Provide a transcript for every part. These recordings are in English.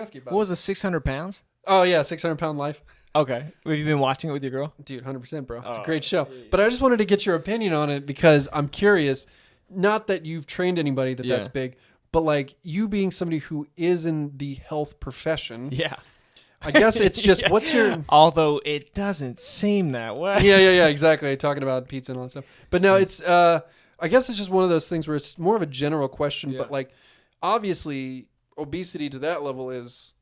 Ask you about What was it, 600 pounds? Oh yeah, 600 Pound Life. Okay. Have you been watching it with your girl? Dude, 100%, bro. It's a Oh, great show. geez. But I just wanted to get your opinion on it because I'm curious. Not that you've trained anybody that's big, but like you being somebody who is in the health profession. Yeah. I guess it's just Yeah. what's your Although it doesn't seem that way. yeah, exactly. Talking about pizza and all that stuff. But no, it's I guess it's just one of those things where it's more of a general question, Yeah. but like obviously obesity to that level is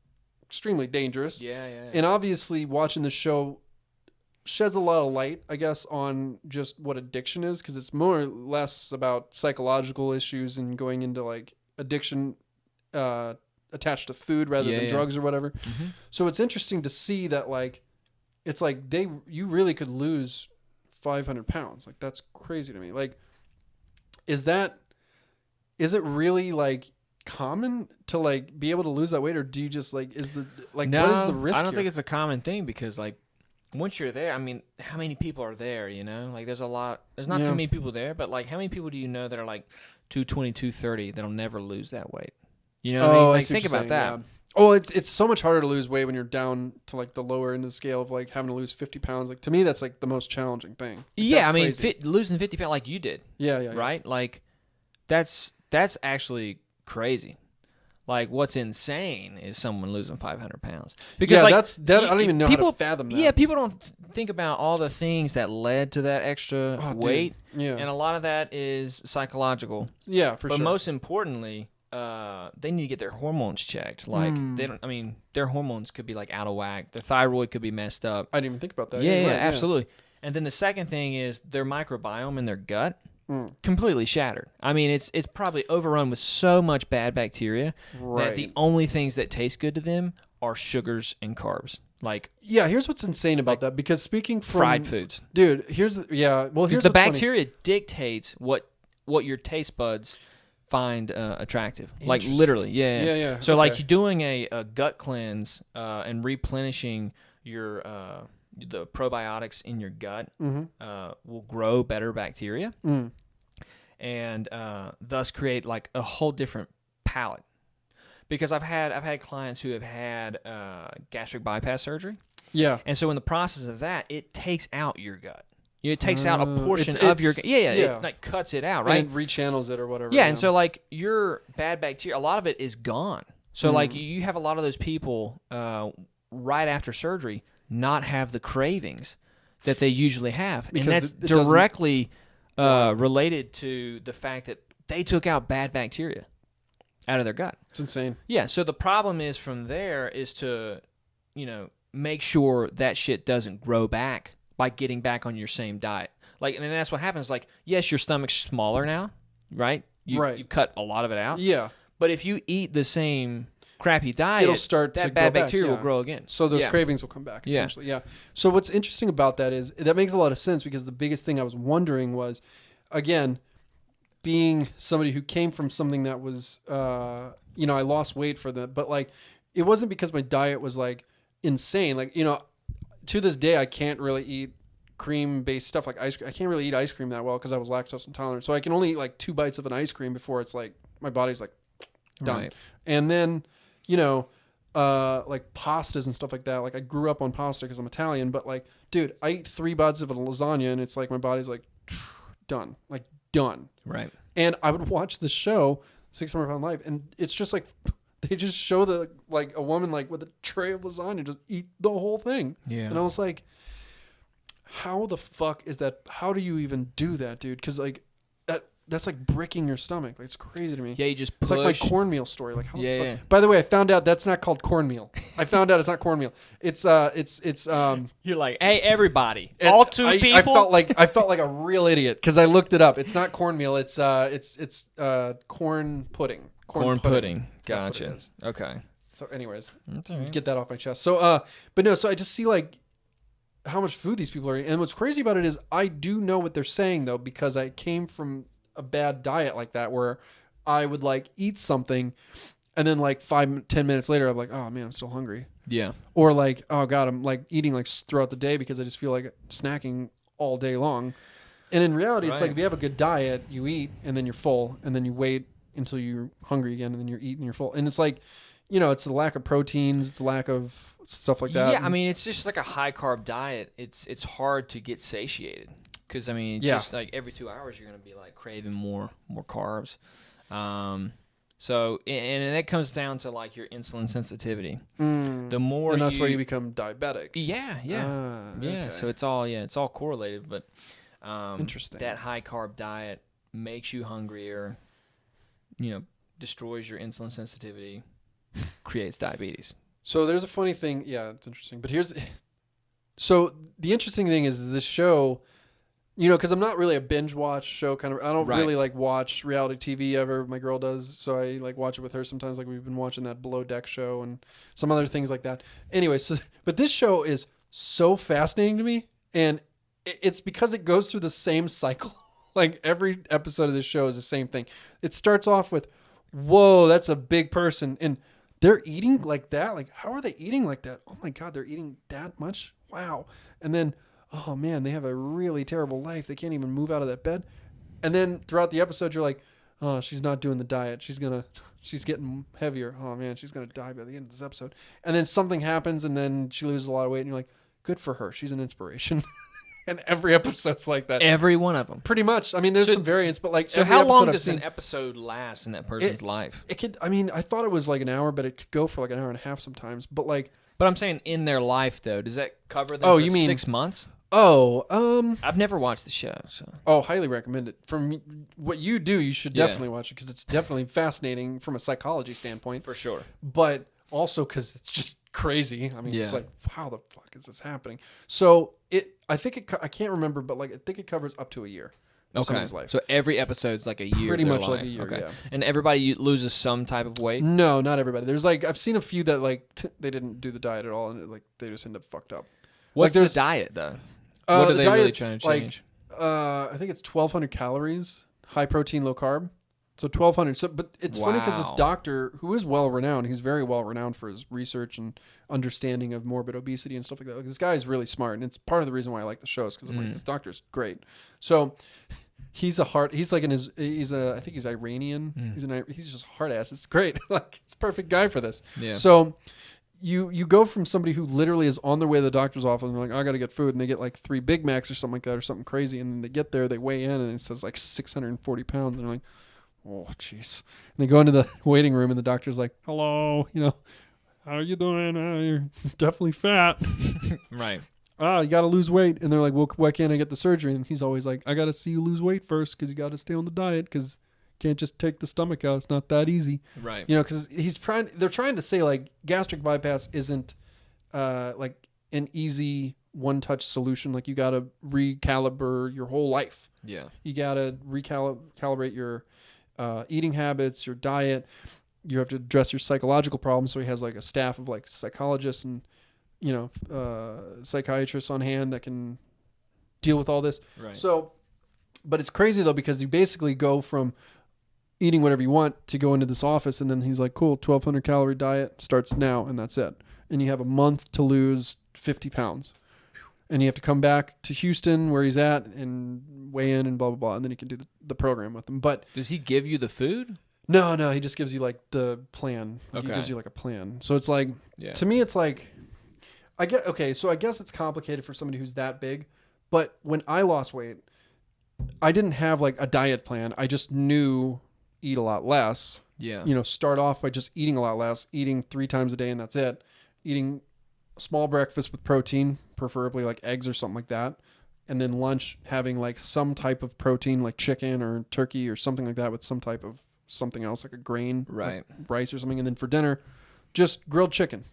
extremely dangerous. Yeah. And obviously watching the show sheds a lot of light, I guess, on just what addiction is, because it's more or less about psychological issues and going into like addiction attached to food rather than drugs or whatever. Mm-hmm. So it's interesting to see that like it's like you really could lose 500 pounds. Like that's crazy to me. Like is it really like common to like be able to lose that weight, or do you just like what is the risk I don't here? think it's a common thing because like once you're there, I mean, how many people are there, Like there's not too many people there, but like how many people do you know that are like 220, 230 that'll never lose that weight? You know what I mean? Like see what think you're about saying, that. yeah. Oh, it's so much harder to lose weight when you're down to like the lower end of the scale of like having to lose 50 pounds. Like to me, that's like the most challenging thing. Like, Yeah, that's I mean, crazy. losing 50 pounds like you did, yeah. right? Like that's actually crazy. Like what's insane is someone losing 500 pounds because like I don't even know how to fathom that. Yeah, people don't think about all the things that led to that extra weight. Dude. Yeah, And a lot of that is psychological. yeah, for But sure. most importantly, they need to get their hormones checked. Like they don't. I mean, their hormones could be like out of whack. Their thyroid could be messed up. I didn't even think about that. Yeah, You're right, absolutely. And then the second thing is their microbiome in their gut completely shattered. I mean, it's probably overrun with so much bad bacteria that the only things that taste good to them are sugars and carbs. Like here's what's insane about that, because speaking from fried foods, dude. Here's the what's bacteria dictates what your taste buds find attractive. Like literally, Yeah. So like you're doing a gut cleanse and replenishing your the probiotics in your gut will grow better bacteria and thus create like a whole different palate. Because I've had clients who have had gastric bypass surgery. Yeah. And so in the process of that, it takes out your gut. It takes out a portion of your gut. Yeah. It like cuts it out, right? And it rechannels it or whatever. Yeah, and so like your bad bacteria, a lot of it is gone. So like you have a lot of those people right after surgery not have the cravings that they usually have. Because and that's directly related to the fact that they took out bad bacteria out of their gut. It's insane. Yeah, so the problem is from there is to, make sure that shit doesn't grow back by getting back on your same diet. Like, and then that's what happens. Like, yes, your stomach's smaller now, right? You cut a lot of it out. Yeah. But if you eat the same crappy diet, it'll start that to bad grow bacteria back, will grow again. So those cravings will come back, essentially. Yeah. So what's interesting about that is that makes a lot of sense, because the biggest thing I was wondering was, again, being somebody who came from something that was, I lost weight for that, but like, it wasn't because my diet was like insane. Like, to this day, I can't really eat cream-based stuff like ice cream. I can't really eat ice cream that well because I was lactose intolerant. So I can only eat like 2 bites of an ice cream before it's like my body's like done. Right. And then, like pastas and stuff like that. Like I grew up on pasta because I'm Italian, but like, dude, I eat 3 bites of a lasagna and it's like my body's like done, like done. Right. And I would watch the show 600 Pound Life, and it's just like they just show a woman like with a tray of lasagna just eat the whole thing. Yeah. And I was like, how the fuck is that? How do you even do that, dude? Because like that's like bricking your stomach. Like, it's crazy to me. Yeah, you just push. It's like my cornmeal story. Like, how the fuck? Yeah. By the way, I found out that's not called cornmeal. I found out it's not cornmeal. It's You're like, hey, everybody, all two people. I felt like a real idiot because I looked it up. It's not cornmeal. It's corn pudding. Corn pudding. That's what Gotcha. it is. Okay. So, anyways, That's all right. get that off my chest. So, but no. So I just see like how much food these people are eating. And what's crazy about it is I do know what they're saying though, because I came from a bad diet like that where I would like eat something and then like 5-10 minutes later I'm like, oh man, I'm still hungry. Yeah. Or like, oh god, I'm like eating like throughout the day because I just feel like snacking all day long. And in reality, it's like if you have a good diet, you eat and then you're full, and then you wait until you're hungry again, and then you're eating, you're full. And it's like it's the lack of proteins, it's lack of stuff like that. Yeah, I mean, it's just like a high carb diet. It's hard to get satiated because I mean, it's just like every 2 hours you're gonna be like craving more carbs. So and that comes down to like your insulin sensitivity. The more, and that's where you become diabetic. Yeah. Okay. So it's all correlated, but interesting. That high carb diet makes you hungrier. Destroys your insulin sensitivity, creates diabetes. So there's a funny thing. Yeah, it's interesting. But so the interesting thing is this show, because I'm not really a binge watch show kind of. I don't really like watch reality TV ever. My girl does, so I like watch it with her sometimes. Like we've been watching that Below Deck show and some other things like that. Anyway, but this show is so fascinating to me, and it's because it goes through the same cycle. Like every episode of this show is the same thing. It starts off with, "Whoa, that's a big person," and they're eating like that. Like, how are they eating like that? Oh my God, they're eating that much? Wow. And then, oh man, they have a really terrible life. They can't even move out of that bed. And then throughout the episode, you're like, oh, she's not doing the diet. She's getting heavier. Oh man, she's going to die by the end of this episode. And then something happens and then she loses a lot of weight and you're like, good for her. She's an inspiration. And every episode's like that. Every one of them. Pretty much. I mean, there's some variants, but like. So how long does an episode last in that person's life? It could. I mean, I thought it was like an hour, but it could go for like an hour and a half sometimes. But like. But I'm saying in their life though, does that cover them? You mean 6 months? I've never watched the show, so. Highly recommend it. From what you do, you should definitely watch it because it's definitely fascinating from a psychology standpoint. For sure. But also because it's just crazy. I mean, it's like, how the fuck is this happening? So I can't remember, but like I think it covers up to a year. Of someone's life. So every episode's like a year. Pretty much life. like a year. Okay. Yeah. And everybody loses some type of weight. No, not everybody. There's like I've seen a few that like they didn't do the diet at all, and like they just end up fucked up. What's the diet though? What are they really trying to change? I think it's 1,200 calories, high protein, low carb. So 1,200. So, but it's funny because this doctor, who is well renowned, he's very well renowned for his research and understanding of morbid obesity and stuff like that. Like, this guy is really smart, and it's part of the reason why I like the shows because I'm like, this doctor's great. So he's I think he's Iranian. He's just hard ass. It's great. Like it's a perfect guy for this. Yeah. So you go from somebody who literally is on their way to the doctor's office and they're like, I got to get food, and they get like 3 Big Macs or something like that or something crazy, and then they get there, they weigh in, and it says like 640 pounds, and they're like, oh jeez. And they go into the waiting room, and the doctor's like, hello, how are you doing? You're definitely fat. Right. You got to lose weight. And they're like, well, why can't I get the surgery? And he's always like, I got to see you lose weight first because you got to stay on the diet because you can't just take the stomach out. It's not that easy. Right. Because they're trying to say like gastric bypass isn't like an easy one-touch solution. Like you got to recalibrate your whole life. Yeah. You got to recalibrate your eating habits, your diet. You have to address your psychological problems. So he has like a staff of like psychologists and psychiatrists on hand that can deal with all this. Right. So, but it's crazy though because you basically go from eating whatever you want to go into this office, and then he's like, "Cool, 1,200 calorie diet starts now," and that's it. And you have a month to lose 50 pounds, and you have to come back to Houston where he's at and weigh in and blah blah blah, and then you can do the program with him. But does he give you the food? No, he just gives you like the plan. He gives you like a plan. So it's like, to me, it's like, so I guess it's complicated for somebody who's that big. But when I lost weight, I didn't have like a diet plan. I just knew eat a lot less. Yeah. Start off by just eating a lot less, eating 3 times a day, and that's it. Eating a small breakfast with protein, preferably like eggs or something like that. And then lunch, having like some type of protein, like chicken or turkey or something like that with some type of something else, like a grain, right, like rice or something. And then for dinner, just grilled chicken.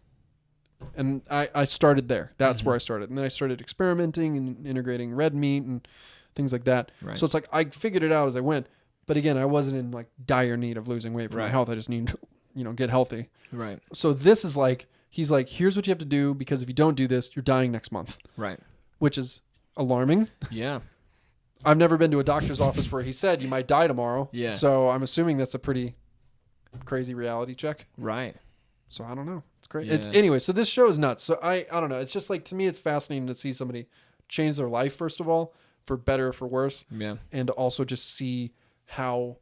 And I started there. That's where I started. And then I started experimenting and integrating red meat and things like that. Right. So it's like I figured it out as I went. But again, I wasn't in like dire need of losing weight for my health. I just need to, get healthy. Right. So this is like, he's like, here's what you have to do because if you don't do this, you're dying next month. Right. Which is alarming. Yeah. I've never been to a doctor's office where he said you might die tomorrow. Yeah. So I'm assuming that's a pretty crazy reality check. Right. So I don't know. It's great. Yeah. Anyway, so this show is nuts. So I don't know. It's just like, to me, it's fascinating to see somebody change their life, first of all, for better or for worse. Yeah. And also just see how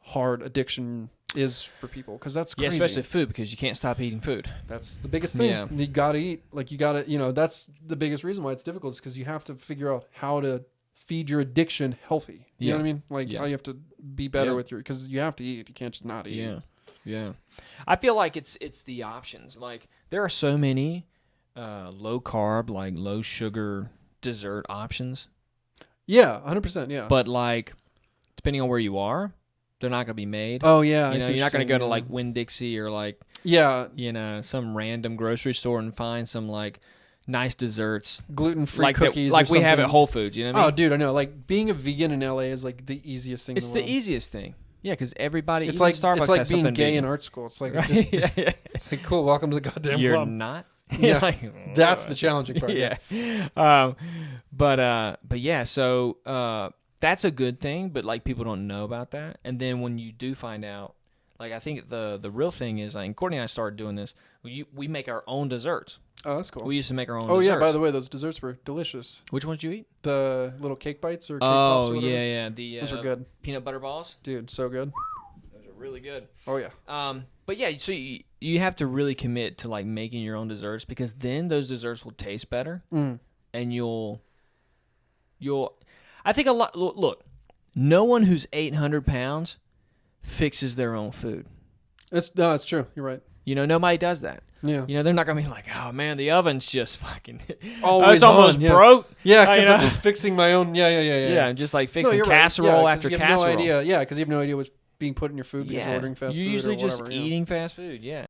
hard addiction is for people, because that's crazy. Yeah, especially food, because you can't stop eating food. That's the biggest thing. Yeah. You gotta eat. Like you gotta, that's the biggest reason why it's difficult, is because you have to figure out how to feed your addiction healthy. You know what I mean? Like how you have to be better with because you have to eat. You can't just not eat. Yeah. I feel like it's the options. Like there are so many low carb, like low sugar dessert options. Yeah, 100%. Yeah. But like, depending on where you are, they're not going to be made. Oh yeah. You're not going to go to like Winn-Dixie or like some random grocery store and find some like nice desserts, gluten-free cookies, like we have at Whole Foods. You know what I mean? Oh, dude, I know. Like being a vegan in LA is like the easiest thing. It's the easiest thing. Yeah, because everybody. It's like Starbucks it's like has being something gay vegan. in art school. It's like Right? It's like cool. Welcome to the goddamn You're club. not. Yeah, like, that's the challenging part. Yeah. But yeah. So that's a good thing. But like people don't know about that. And then when you do find out, like I think the real thing is, like, Courtney and I started doing this. We make our own desserts. Oh, that's cool. We used to make our own. Oh desserts. yeah. By the way, those desserts were delicious. Which ones did you eat? The little cake bites or cake pops or whatever. yeah. Those were good. Peanut butter balls. Dude, so good. Those are really good. Oh yeah. But yeah, so you have to really commit to like making your own desserts, because then those desserts will taste better, and you'll. I think a lot. Look, no one who's 800 pounds fixes their own food. It's true. You're right. Nobody does that. Yeah. They're not gonna be like, oh man, the oven's just fucking always it's almost broke. Yeah, because I'm just fixing my own. Yeah. Yeah, and just like fixing casserole after casserole. No idea. Yeah, because you have no idea what's being put in your food because you're ordering fast food. You're usually or just whatever, eating fast food. Yeah.